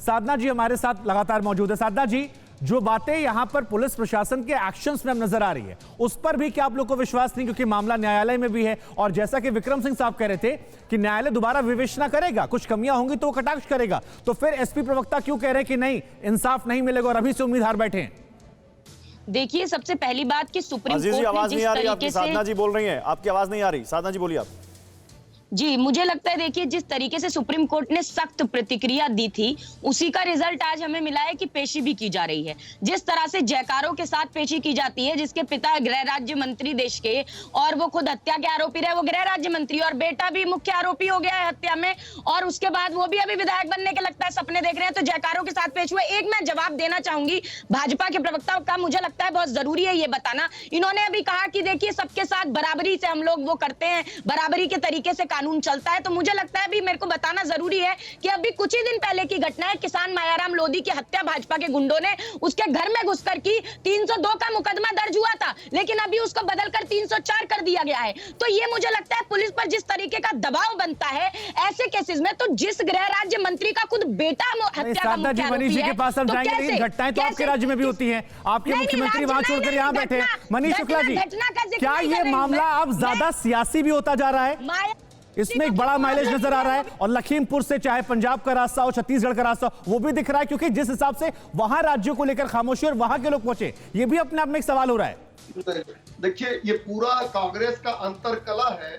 साधना जी हमारे साथ लगातार मौजूद है। साधना जी, जो बातें यहां पर पुलिस प्रशासन के एक्शंस में नजर आ रही है, उस पर भी क्या आप लोग को विश्वास नहीं, क्योंकि मामला न्यायालय में भी है और जैसा कि विक्रम सिंह साहब कह रहे थे कि न्यायालय दोबारा विवेचना करेगा, कुछ कमियां होंगी तो वो कटाक्ष करेगा, तो फिर एसपी प्रवक्ता क्यों कह रहे हैं कि नहीं, इंसाफ नहीं मिलेगा और अभी से उम्मीदवार बैठे हैं? देखिए, सबसे पहली बात कि सुप्रीम कोर्ट आवाज नहीं आ रही आपकी, साधना जी बोल रही हैं, आपकी आवाज नहीं आ रही। साधना जी बोलिए आप। जी, मुझे लगता है देखिए, जिस तरीके से सुप्रीम कोर्ट ने सख्त प्रतिक्रिया दी थी, उसी का रिजल्ट आज हमें मिला है कि पेशी भी की जा रही है। जिस तरह से जयकारों के साथ पेशी की जाती है, जिसके पिता गृह राज्य मंत्री देश के और वो खुद हत्या के आरोपी रहे, वो गृह राज्य मंत्री, और बेटा भी मुख्य आरोपी हो गया है हत्या में, और उसके बाद वो भी अभी विधायक बनने के लगता है सपने देख रहे हैं, तो जयकारों के साथ पेश हुए। एक मैं जवाब देना चाहूंगी भाजपा के प्रवक्ता का, मुझे लगता है बहुत जरूरी है ये बताना। इन्होंने अभी कहा कि देखिए, सबके साथ बराबरी से हम लोग वो करते हैं, बराबरी के तरीके से कानून चलता है, तो मुझे लगता है अभी मेरे को बताना जरूरी है कि अभी कुछ ही दिन पहले की घटना है, किसान मायाराम लोधी की हत्या भाजपा के गुंडों ने उसके घर में घुसकर की। 302 का मुकदमा दर्ज हुआ था, लेकिन अभी उसको बदलकर 304 कर दिया गया है। तो ये मुझे लगता है पुलिस पर जिस तरीके का दबाव बनता है ऐसे केसेस में, तो जिस गृह राज्य मंत्री का खुद बेटा हत्या का मुख्य आरोपी है, के पास हम तो जाएंगे, लेकिन घटनाएं तो आपके राज्य में भी होती हैं, आपके मुख्यमंत्री वहां छोड़कर यहाँ बैठे हैं। मनीष शुक्ला जी, क्या ये मामला अब ज्यादा सियासी भी होता जा रहा है? इसमें एक बड़ा माइलेज नजर आ रहा है, और लखीमपुर से चाहे पंजाब का रास्ता हो, छत्तीसगढ़ का रास्ता हो, वो भी दिख रहा है, क्योंकि जिस हिसाब से वहां राज्यों को लेकर खामोशी और वहां के लोग पहुंचे, ये भी अपने आप में एक सवाल हो रहा है। देखिए, ये पूरा कांग्रेस का अंतरकला है।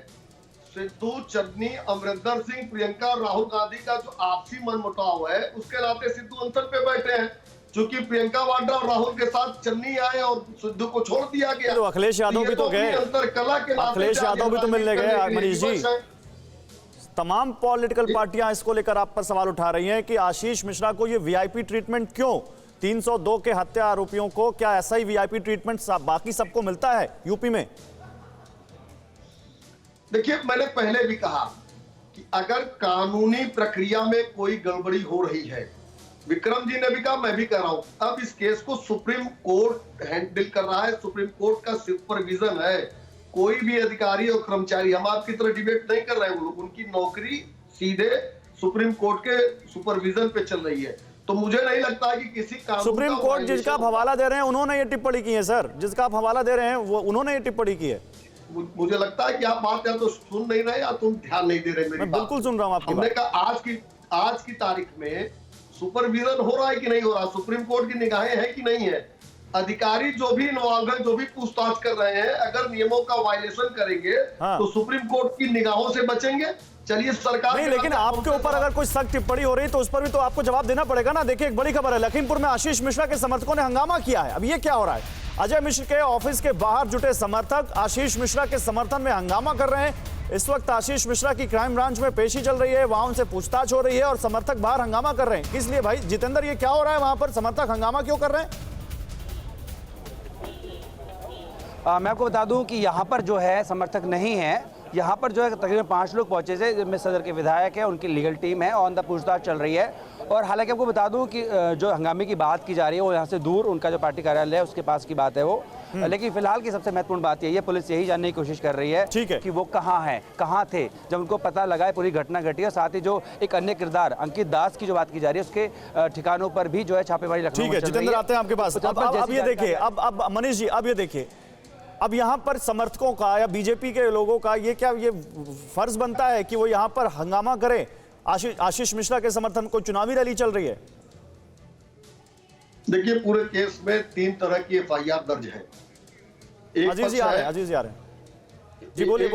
सिद्धू, चन्नी, अमरिंदर सिंह, प्रियंका, राहुल गांधी का जो आपसी मनमुटाव है, उसके नाते सिद्धू अंतर पे बैठे हैं। चूंकि प्रियंका वाड्रा और राहुल के साथ चन्नी आए और सिद्धू को छोड़ दिया गया, तो अखिलेश यादव भी तो गए, अंतरकला के नाते अखिलेश यादव भी तो मिलने गए। मनीष जी, तमाम पॉलिटिकल पार्टियां इसको लेकर आप पर सवाल उठा रही हैं कि आशीष मिश्रा को ये वीआईपी ट्रीटमेंट क्यों? 302 के हत्या आरोपियों को क्या ऐसा ही वीआईपी ट्रीटमेंट बाकी सबको मिलता है यूपी में? देखिए, मैंने पहले भी कहा कि अगर कानूनी प्रक्रिया में कोई गड़बड़ी हो रही है, विक्रम जी ने भी कहा, मैं भी कह रहा हूं, अब इस केस को सुप्रीम कोर्ट हैंडल कर रहा है, सुप्रीम कोर्ट का सुपरविजन है। कोई भी अधिकारी और कर्मचारी, हम आपकी तरह डिबेट नहीं कर रहे हैं, वो लोग, उनकी नौकरी सीधे सुप्रीम कोर्ट के सुपरविजन पे चल रही है। तो मुझे नहीं लगता कि किसी कानून सुप्रीम कोर्ट जिसका आप हवाला दे रहे हैं उन्होंने ये टिप्पणी की है सर, जिसका आप हवाला दे रहे हैं वो उन्होंने ये टिप्पणी की है। मुझे लगता है कि आप बात या तो सुन नहीं रहे या तुम ध्यान नहीं दे रहे। मैं बिल्कुल सुन रहा हूं आपकी बात। हमने कहा आज की तारीख में सुपरविजन हो रहा है कि नहीं हो रहा, सुप्रीम कोर्ट की निगाहें हैं कि नहीं है, अधिकारी जो भी इन्वॉल्व है, जो भी पूछताछ कर रहे हैं, अगर नियमों का वायलेशन करेंगे तो सुप्रीम कोर्ट की निगाहों से बचेंगे। चलिए, सरकार नहीं, लेकिन आपके ऊपर अगर कोई सख्त टिप्पणी हो रही तो उस पर भी तो आपको जवाब देना पड़ेगा ना। देखिए, एक बड़ी खबर है, लखीमपुर में आशीष मिश्रा के समर्थकों ने हंगामा किया है। अब ये क्या हो रहा है? अजय मिश्र के ऑफिस के बाहर जुटे समर्थक आशीष मिश्रा के समर्थन में हंगामा कर रहे हैं। इस वक्त आशीष मिश्रा की क्राइम ब्रांच में पेशी चल रही है, वहां उनसे पूछताछ हो रही है और समर्थक बाहर हंगामा कर रहे हैं। किस लिए भाई जितेंद्र, ये क्या हो रहा है वहां पर? समर्थक हंगामा क्यों कर रहे हैं? मैं आपको बता दूं कि यहाँ पर जो है समर्थक नहीं है, यहाँ पर जो है तकरीबन 5 लोग पहुँचे थे, जिनमें सदर के विधायक है, उनकी लीगल टीम है, ऑन द पूछताछ चल रही है। और हालांकि आपको बता दूं कि जो हंगामे की बात की जा रही है वो यहाँ से दूर उनका जो पार्टी कार्यालय है उसके पास की बात है वो, लेकिन फिलहाल की सबसे महत्वपूर्ण बात यही है, पुलिस यही जानने की कोशिश कर रही है कि वो कहाँ हैं, कहाँ थे जब उनको पता लगा है पूरी घटना घटी है। साथ ही जो एक अन्य किरदार अंकित दास की जो बात की जा रही है, उसके ठिकानों पर भी जो है छापेमारी लखनऊ में चल रही है। जितेंद्र, आते हैं आपके पास। अब ये देखिए, अब मनीष जी, अब ये देखिए, अब यहाँ पर समर्थकों का या बीजेपी के लोगों का ये क्या ये फर्ज बनता है कि वो यहाँ पर हंगामा करें? आशीष मिश्रा के समर्थन को चुनावी रैली चल रही है। देखिए, पूरे केस में 3 तरह की एफआईआर दर्ज है। अजीज जी आ रहे हैं जी, बोलिए।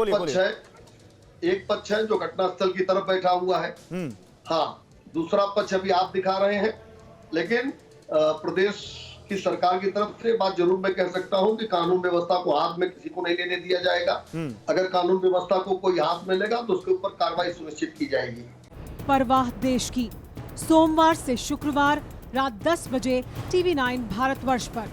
एक पक्ष है जो घटनास्थल की तरफ बैठा हुआ है, हाँ। दूसरा पक्ष अभी आप दिखा रहे हैं, लेकिन प्रदेश की सरकार की तरफ से बात जरूर मैं कह सकता हूं कि कानून व्यवस्था को हाथ में किसी को नहीं लेने दिया जाएगा। अगर कानून व्यवस्था को कोई हाथ में लेगा तो उसके ऊपर कार्रवाई सुनिश्चित की जाएगी। परवाह देश की, सोमवार से शुक्रवार रात 10 बजे TV9 भारतवर्ष पर।